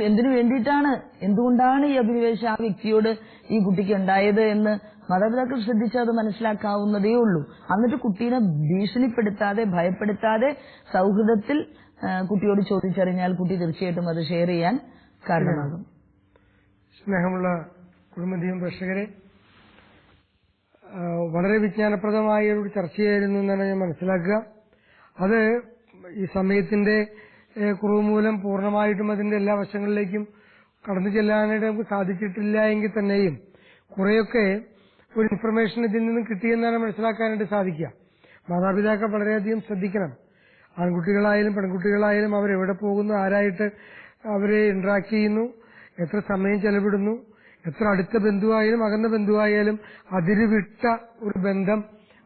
എന്തിനു വേണ്ടിയിട്ടാണ്, എന്തുകൊണ്ടാണ് ഈ അഭിനിവേശം ആ വ്യക്തിയോട് ഈ കുട്ടിക്ക് ഉണ്ടായത് എന്ന് മാതാപിതാക്കൾ ശ്രദ്ധിച്ചാൽ അത് മനസ്സിലാക്കാവുന്നതേ ഉള്ളൂ. എന്നിട്ട് കുട്ടീനെ ഭീഷണിപ്പെടുത്താതെ ഭയപ്പെടുത്താതെ സൗഹൃദത്തിൽ കുട്ടിയോട് ചോദിച്ചറിഞ്ഞാൽ കുട്ടി തീർച്ചയായിട്ടും അത് ഷെയർ ചെയ്യാൻ കാരണമാകും. സ്നേഹമുള്ള കുടുംബദീപം പ്രേക്ഷകരെ, വളരെ വിജ്ഞാനപ്രദമായ ഒരു ചർച്ചയായിരുന്നു എന്നാണ് ഞാൻ മനസ്സിലാക്കുക. അത് ഈ സമയത്തിന്റെ കുറവ് മൂലം പൂർണ്ണമായിട്ടും അതിന്റെ എല്ലാ വശങ്ങളിലേക്കും കടന്നു ചെല്ലാനായിട്ട് നമുക്ക് സാധിച്ചിട്ടില്ല എങ്കിൽ തന്നെയും കുറെയൊക്കെ ഒരു ഇൻഫർമേഷൻ ഇതിൽ നിന്നും കിട്ടിയെന്നാണ് മനസ്സിലാക്കാനായിട്ട് സാധിക്കുക. മാതാപിതാക്കൾ വളരെയധികം ശ്രദ്ധിക്കണം. ആൺകുട്ടികളായാലും പെൺകുട്ടികളായാലും അവരെവിടെ പോകുന്നു, ആരായിട്ട് അവരെ ഇന്ററാക്ട് ചെയ്യുന്നു, എത്ര സമയം ചെലവിടുന്നു, എത്ര അടുത്ത ബന്ധുവായാലും അകന്ന ബന്ധുവായാലും അതിരുവിട്ട ഒരു ബന്ധം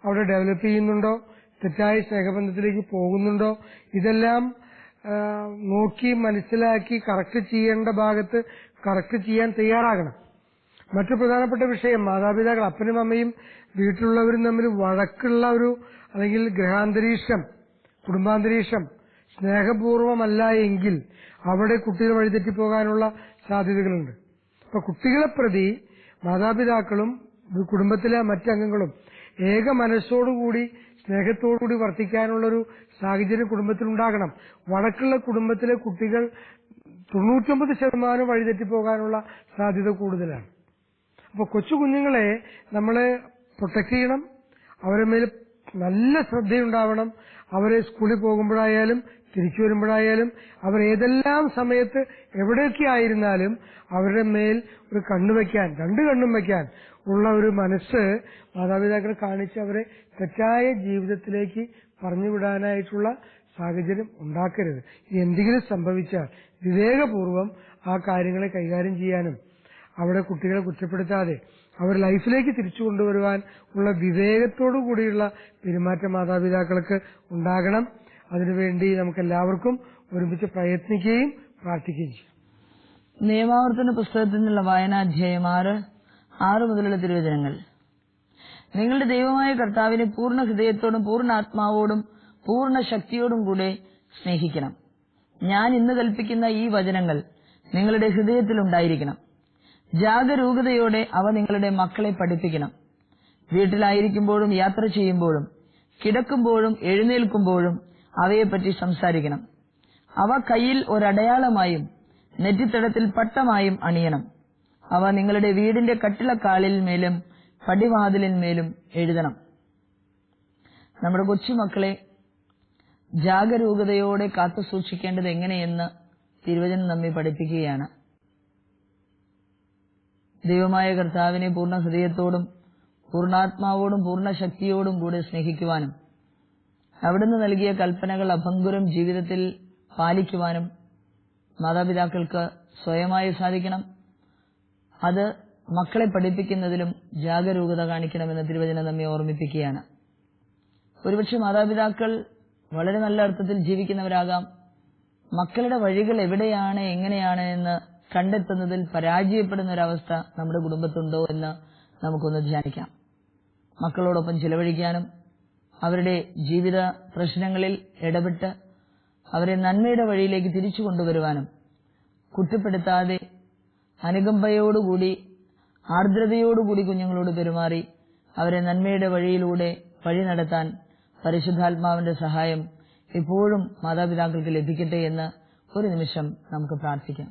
അവിടെ ഡെവലപ്പ് ചെയ്യുന്നുണ്ടോ, തെറ്റായ സ്നേഹബന്ധത്തിലേക്ക് പോകുന്നുണ്ടോ, ഇതെല്ലാം നോക്കി മനസ്സിലാക്കി കറക്റ്റ് ചെയ്യേണ്ട ഭാഗത്ത് കറക്റ്റ് ചെയ്യാൻ തയ്യാറാകണം. മറ്റു പ്രധാനപ്പെട്ട വിഷയം, മാതാപിതാക്കൾ അപ്പനും അമ്മയും വീട്ടിലുള്ളവരും തമ്മിൽ വഴക്കുള്ള ഒരു അല്ലെങ്കിൽ ഗൃഹാന്തരീക്ഷം, കുടുംബാന്തരീക്ഷം സ്നേഹപൂർവമല്ല എങ്കിൽ അവിടെ കുട്ടികൾ വഴിതെറ്റിപ്പോകാനുള്ള സാധ്യതകളുണ്ട്. അപ്പൊ കുട്ടികളെ പ്രതി മാതാപിതാക്കളും കുടുംബത്തിലെ മറ്റംഗങ്ങളും ഏക മനസ്സോടുകൂടി സ്നേഹത്തോടുകൂടി വർത്തിക്കാനുള്ളൊരു സാഹചര്യം കുടുംബത്തിലുണ്ടാകണം. വഴക്കുള്ള കുടുംബത്തിലെ കുട്ടികൾ 99% വഴിതെറ്റിപ്പോകാനുള്ള സാധ്യത കൂടുതലാണ്. അപ്പൊ കൊച്ചു കുഞ്ഞുങ്ങളെ നമ്മളെ പ്രൊട്ടക്ട് ചെയ്യണം, അവരെ മേൽ നല്ല ശ്രദ്ധയുണ്ടാവണം. അവരെ സ്കൂളിൽ പോകുമ്പോഴായാലും തിരിച്ചു വരുമ്പോഴായാലും അവർ ഏതെല്ലാം സമയത്ത് എവിടെയൊക്കെ ആയിരുന്നാലും അവരുടെ മേൽ ഒരു കണ്ണുവയ്ക്കാൻ, 2 കണ്ണും വയ്ക്കാൻ ഉള്ള ഒരു മനസ്സ് മാതാപിതാക്കൾ കാണിച്ച് അവരെ തെറ്റായ ജീവിതത്തിലേക്ക് പറഞ്ഞുവിടാനായിട്ടുള്ള സാഹചര്യം ഉണ്ടാക്കരുത്. എന്തെങ്കിലും സംഭവിച്ചാൽ വിവേകപൂർവം ആ കാര്യങ്ങളെ കൈകാര്യം ചെയ്യാനും അവിടെ കുട്ടികളെ കുറ്റപ്പെടുത്താതെ അവർ ലൈഫിലേക്ക് തിരിച്ചു കൊണ്ടുവരുവാൻ ഉള്ള വിവേകത്തോടു കൂടിയുള്ള പെരുമാറ്റം മാതാപിതാക്കൾക്ക് ഉണ്ടാകണം. അതിനുവേണ്ടി നമുക്ക് എല്ലാവർക്കും ഒരുമിച്ച് പ്രയത്നിക്കുകയും പ്രാർത്ഥിക്കുകയും ചെയ്യാം. നിയമാവർത്തന പുസ്തകത്തിൽ നിന്നുള്ള വായനാധ്യായം 6 മുതലുള്ള തിരുവചനങ്ങൾ. നിങ്ങളുടെ ദൈവമായ കർത്താവിനെ പൂർണ്ണ ഹൃദയത്തോടും പൂർണ്ണ ആത്മാവോടും പൂർണ്ണ ശക്തിയോടും കൂടെ സ്നേഹിക്കണം. ഞാൻ ഇന്ന് കൽപ്പിക്കുന്ന ഈ വചനങ്ങൾ നിങ്ങളുടെ ഹൃദയത്തിലുണ്ടായിരിക്കണം. ജാഗരൂകതയോടെ അവ നിങ്ങളുടെ മക്കളെ പഠിപ്പിക്കണം. വീട്ടിലായിരിക്കുമ്പോഴും യാത്ര ചെയ്യുമ്പോഴും കിടക്കുമ്പോഴും എഴുന്നേൽക്കുമ്പോഴും അവയെപ്പറ്റി സംസാരിക്കണം. അവ കയ്യിൽ ഒരടയാളമായും നെറ്റിത്തടത്തിൽ പട്ടമായും അണിയണം. അവ നിങ്ങളുടെ വീടിന്റെ കട്ടിളക്കാലിന്മേലും പടിവാതിലിന്മേലും എഴുതണം. നമ്മുടെ കൊച്ചുമക്കളെ ജാഗരൂകതയോടെ കാത്തു സൂക്ഷിക്കേണ്ടത് എങ്ങനെയെന്ന് തിരുവചനം നമ്മെ പഠിപ്പിക്കുകയാണ്. ദൈവമായ കർത്താവിനെ പൂർണ്ണ ഹൃദയത്തോടും പൂർണ്ണാത്മാവോടും പൂർണ്ണ ശക്തിയോടും കൂടെ സ്നേഹിക്കുവാനും അവിടുന്ന് നൽകിയ കൽപ്പനകൾ അഭംഗുരം ജീവിതത്തിൽ പാലിക്കുവാനും മാതാപിതാക്കൾക്ക് സ്വയമായി സാധിക്കണം. അത് മക്കളെ പഠിപ്പിക്കുന്നതിലും ജാഗരൂകത കാണിക്കണമെന്ന് തിരുവചനം നമ്മെ ഓർമ്മിപ്പിക്കുകയാണ്. ഒരുപക്ഷെ മാതാപിതാക്കൾ വളരെ നല്ല അർത്ഥത്തിൽ ജീവിക്കുന്നവരാകാം, മക്കളുടെ വഴികൾ എവിടെയാണ് എങ്ങനെയാണ് എന്ന് കണ്ടെത്തുന്നതിൽ പരാജയപ്പെടുന്ന ഒരവസ്ഥ നമ്മുടെ കുടുംബത്തുണ്ടോ എന്ന് നമുക്കൊന്ന് ധ്യാനിക്കാം. മക്കളോടൊപ്പം ചിലവഴിക്കാനും അവരുടെ ജീവിത പ്രശ്നങ്ങളിൽ ഇടപെട്ട് അവരെ നന്മയുടെ വഴിയിലേക്ക് തിരിച്ചു കൊണ്ടുവരുവാനും കുറ്റപ്പെടുത്താതെ അനുകമ്പയോടുകൂടി ആർദ്രതയോടുകൂടി കുഞ്ഞുങ്ങളോട് പെരുമാറി അവരെ നന്മയുടെ വഴിയിലൂടെ വഴി നടത്താൻ പരിശുദ്ധാത്മാവിന്റെ സഹായം എപ്പോഴും മാതാപിതാക്കൾക്ക് ലഭിക്കട്ടെ എന്ന് ഒരു നിമിഷം നമുക്ക് പ്രാർത്ഥിക്കാം.